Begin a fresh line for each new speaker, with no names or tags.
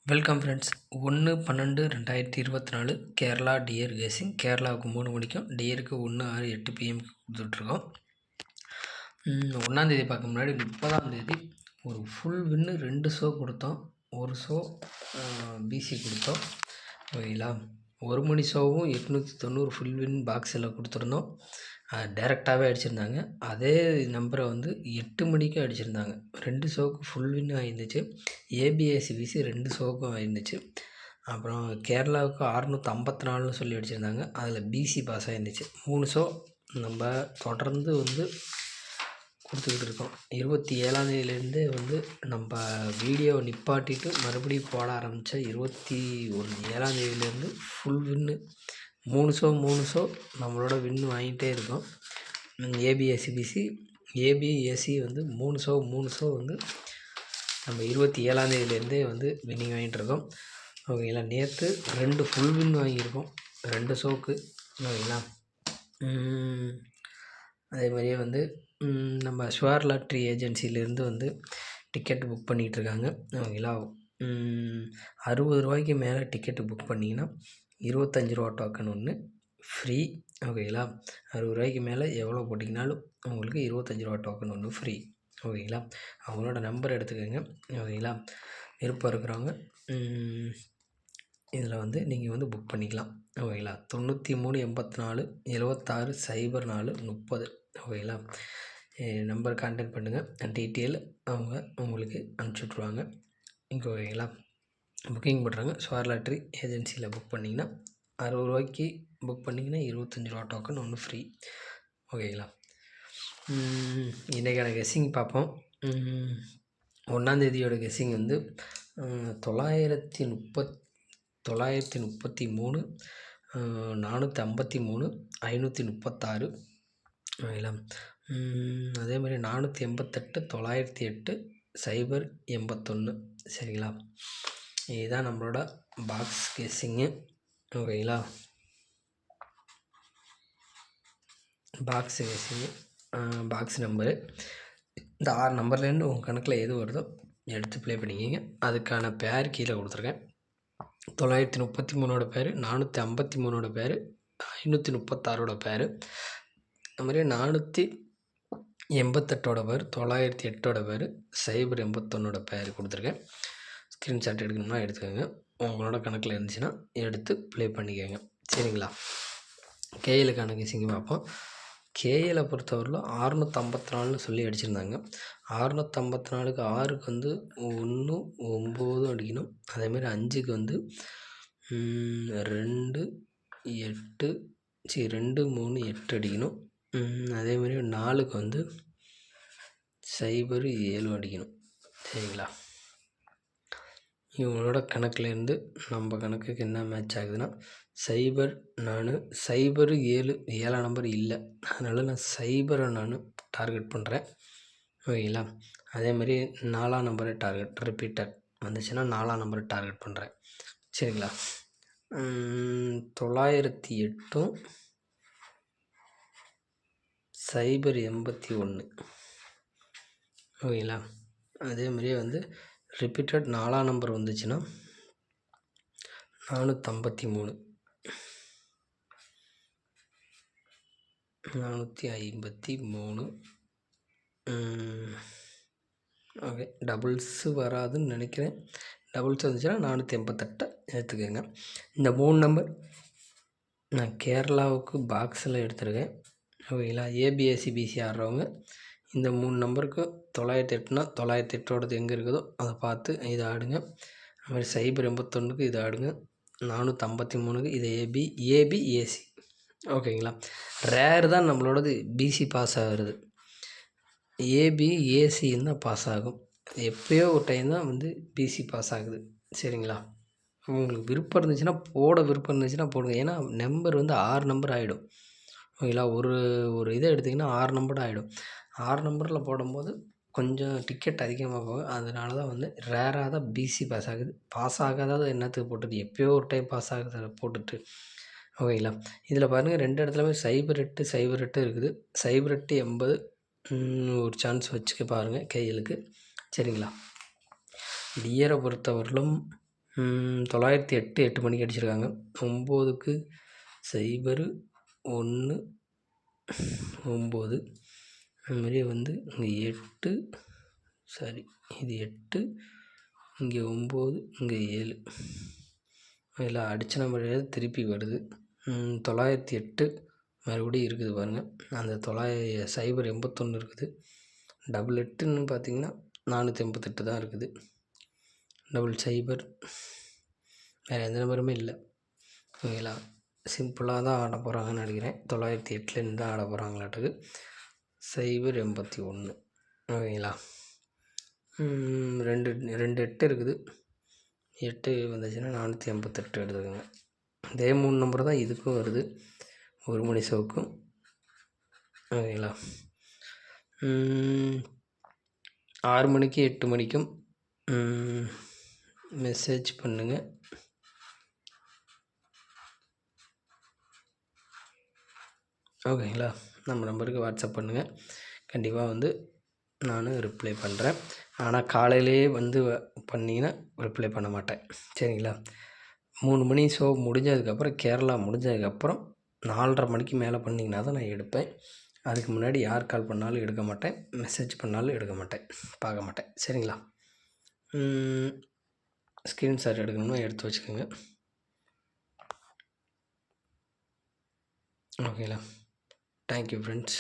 Welcome friends. 1/12/2024 Kerala dear கேசிங். கேரளாவுக்கு 3 மணிக்கும், டியருக்கு 1/6 8 PM கொடுத்துட்ருக்கோம். 1ஆந்தேதி பார்க்க முன்னாடி 30ஆந்தேதி ஒரு ஃபுல் வின்னு 2 ஷோ கொடுத்தோம். ஒரு ஷோ பிசி கொடுத்தோம். ஓகேங்களா, 1 மணி ஷோவும் 890 ஃபுல் வின் பாக்ஸில் கொடுத்துருந்தோம். டேரெக்டாகவே அடிச்சிருந்தாங்க. அதே நம்பரை வந்து 8 மணிக்கும் அடிச்சிருந்தாங்க. 2 ஷோவுக்கு ஃபுல் வின்னு ஆகிருந்துச்சு. ஏபிஎஸ்சிபிசி 2 ஷோவுக்கும் ஆகிருந்துச்சு. அப்புறம் கேரளாவுக்கு 654ன்னு சொல்லி அடிச்சிருந்தாங்க. அதில் பிசி பாஸ் ஆகிருந்துச்சு. 3 ஷோ நம்ம தொடர்ந்து வந்து கொடுத்துக்கிட்டு இருக்கோம். 27ஆந்தேதியிலேருந்து வந்து நம்ம வீடியோவை நிப்பாட்டிட்டு மறுபடியும் போட ஆரம்பித்த 27ஆந்தேதியிலேருந்து ஃபுல் வின்னு 3 ஷோ நம்மளோட வின்னு வாங்கிட்டே இருக்கோம். ஏபிஎஸ்சிபிசி ஏபிஎஸ்சி வந்து 3 ஷோ வந்து நம்ம 27ஆந்தேதியிலேருந்தே வந்து வின்னிங் வாங்கிட்டு இருக்கோம். ஓகேங்களா, நேற்று 2 ஃபுல் வின் வாங்கியிருக்கோம் 2 ஷோவுக்கு. ஓகேங்களா, அதே மாதிரியே வந்து நம்ம ஷுவர் லாட்ரி ஏஜென்சிலேருந்து வந்து டிக்கெட் புக் பண்ணிகிட்ருக்காங்க. ஓகேங்களா, 60 ரூபாய்க்கு மேலே டிக்கெட்டு புக் பண்ணிங்கன்னா 25 ரூபா டோக்கன் ஒன்று ஃப்ரீ. ஓகேங்களா, 60 ரூபாய்க்கு மேலே எவ்வளோ போட்டிங்கனாலும் உங்களுக்கு 25 ரூபா டோக்கன் ஒன்று ஃப்ரீ. ஓகேங்களா, அவங்களோட நம்பர் எடுத்துக்கோங்க. ஓகேங்களா, விருப்பம் இருக்கிறவங்க இதில் வந்து நீங்கள் வந்து புக் பண்ணிக்கலாம். ஓகேங்களா, 93 84 76 04 30. ஓகேங்களா, நம்பர் கான்டாக்ட் பண்ணுங்கள். டீட்டெயில் அவங்க உங்களுக்கு அனுப்பிச்சி விட்ருவாங்க. இங்கே ஓகேங்களா, புக்கிங் பண்ணுறாங்க. ஷுவர் லாட்ரி ஏஜென்சியில் புக் பண்ணிங்கன்னா 60 ரூபாய்க்கு புக் பண்ணிங்கன்னா 25 ரூபா டோக்கன் ஒன்று ஃப்ரீ. ஓகேங்களா, இன்றைக்கான கெஸ்ஸிங் பார்ப்போம். 1ஆந்தேதியோட கெஸ்ஸிங் வந்து 933 453 536. ஓகேங்களா, அதே மாதிரி 488 908 081. சரிங்களா, இதுதான் நம்மளோட பாக்ஸ் கெஸ்ஸிங்கு. ஓகேங்களா, பாக்ஸ் கெஸ்ஸிங்கு பாக்ஸ் நம்பரு இந்த 6 நம்பர்லேருந்து உங்கள் கணக்கில் எது வருதோ எடுத்து ப்ளே பண்ணிக்கிங்க. அதுக்கான பேர் கீழே கொடுத்துருக்கேன். 933ஓட பேர், 453ஓட பேர், 536ஓட பேர், அது மாதிரி 488ஓட பேர், 908ஓட பேர், 081ஓட பேர் கொடுத்துருக்கேன். ஸ்க்ரீன்ஷாட் எடுக்கணும்னா எடுத்துக்கோங்க. உங்களோட கணக்கில் இருந்துச்சுன்னா எடுத்து ப்ளே பண்ணிக்கோங்க. சரிங்களா, கேஎலுக்கான கெஸ்ஸிங் பார்ப்போம். கேஎலை பொறுத்தவரையிலும் 654ன்னு சொல்லி அடிச்சிருந்தாங்க. 654க்கு 6க்கு வந்து 1 9 அடிக்கணும். அதேமாதிரி 5க்கு வந்து 2 8 2 3 8 அடிக்கணும். அதேமாதிரி 4க்கு வந்து 0 7 அடிக்கணும். சரிங்களா, இவங்களோட கணக்குலேருந்து நம்ம கணக்குக்கு என்ன மேட்ச் ஆகுதுன்னா 0 நான் 0 7 7ஆம் நம்பர் இல்லை, அதனால் நான் 0 நான் டார்கெட் பண்ணுறேன். ஓகேங்களா, அதே மாதிரி 4ஆம் நம்பரை டார்கெட் ரிப்பீட்டட் வந்துச்சுன்னா 4ஆம் நம்பரை டார்கெட் பண்ணுறேன். சரிங்களா, 908 081. ஓகேங்களா, அதே மாதிரியே வந்து ரிப்பீட்டட் 4ஆம் நம்பர் வந்துச்சுன்னா 453 453. ஓகே, டபுள்ஸு வராதுன்னு நினைக்கிறேன். டபுள்ஸ் வந்துச்சுன்னா 488 எடுத்துக்கோங்க. இந்த 3 நம்பர் நான் கேரளாவுக்கு பாக்ஸில் எடுத்துருக்கேன். ஓகேங்களா, ஏபிஎஸ்சிபிசி ஆடுறவங்க இந்த 3 நம்பருக்கு 908னா 908ஓடது எங்கே இருக்குதோ அதை பார்த்து இதை ஆடுங்க. அதுமாதிரி 081க்கு இதை ஆடுங்க. 453க்கு இதை ஏபிஏசி. ஓகேங்களா, ரேர் தான் நம்மளோடது பிசி பாஸ் ஆகிறது. ஏபிஏசின்னு தான் பாஸ் ஆகும். எப்போயோ ஒரு டைம் தான் வந்து பிசி பாஸ் ஆகுது. சரிங்களா, உங்களுக்கு விருப்பம் இருந்துச்சுன்னா விருப்பம் இருந்துச்சுன்னா போடுங்க. ஏன்னா நம்பர் வந்து 6 நம்பர் ஆகிடும். ஓகேங்களா, ஒரு இதை எடுத்திங்கன்னா 6 நம்பர் ஆகிடும். 6 நம்பரில் போடும்போது கொஞ்சம் டிக்கெட் அதிகமாக போகும். அதனால தான் வந்து ரேராக தான் பிசி பாஸ் ஆகுது. பாஸ் ஆகாதது என்னத்துக்கு போட்டது, எப்போயோ ஒரு டைம் பாஸ் ஆகுது போட்டுட்டு. ஓகேங்களா, இதில் பாருங்கள் 2 இடத்துலையுமே 0 8 0 8 இருக்குது. 0 8 80 ஒரு சான்ஸ் வச்சுக்க பாருங்கள் கேஎலுக்கு. சரிங்களா, டியரை பொறுத்தவரையிலும் 908 8 மணிக்கு அடிச்சிருக்காங்க. 9க்கு 0 1 9. அதுமாரியே வந்து இங்கே 8 சாரி இது 8 இங்கே 9 இங்கே 7 இதில் அடித்த நம்பர் திருப்பி வருது. 908 மறுபடியும் இருக்குது பாருங்கள். அந்த 081 இருக்குது. 8 பார்த்தீங்கன்னா 488 தான் இருக்குது. 00 வேறு எந்த நம்பருமே இல்லை. ஓகேங்களா, சிம்பிளாக தான் ஆட போகிறாங்கன்னு நினைக்கிறேன். 908 தான் ஆட போகிறாங்களாட்டுக்கு. 081 ஓகேங்களா. 2 8 இருக்குது. 8 வந்துச்சுன்னா 488 எடுத்துக்கோங்க. இதே 3 நம்பர் தான் இதுக்கும் வருது, ஒரு மணி ஷோவுக்கும். ஓகேங்களா. 6 மணிக்கு 8 மணிக்கும் மெசேஜ் பண்ணுங்கள். ஓகேங்களா. நம்ம நம்பருக்கு வாட்ஸ்அப் பண்ணுங்கள். கண்டிப்பாக வந்து நான் ரிப்ளை பண்ணுறேன். ஆனால் காலையிலேயே வந்து பண்ணிங்கன்னா ரிப்ளை பண்ண மாட்டேன். சரிங்களா. 3 மணி ஷோ முடிஞ்சதுக்கப்புறம், கேரளா முடிஞ்சதுக்கப்புறம் 4:30 மணிக்கு மேலே பண்ணிங்கன்னா தான் நான் எடுப்பேன். அதுக்கு முன்னாடி யார் கால் பண்ணாலும் எடுக்க மாட்டேன், மெசேஜ் பண்ணாலும் எடுக்க மாட்டேன், பார்க்க மாட்டேன். சரிங்களா. ஸ்க்ரீன்ஷாட் எடுக்கணும்னா எடுத்து வச்சுக்கோங்க. ஓகேங்களா. Thank you friends.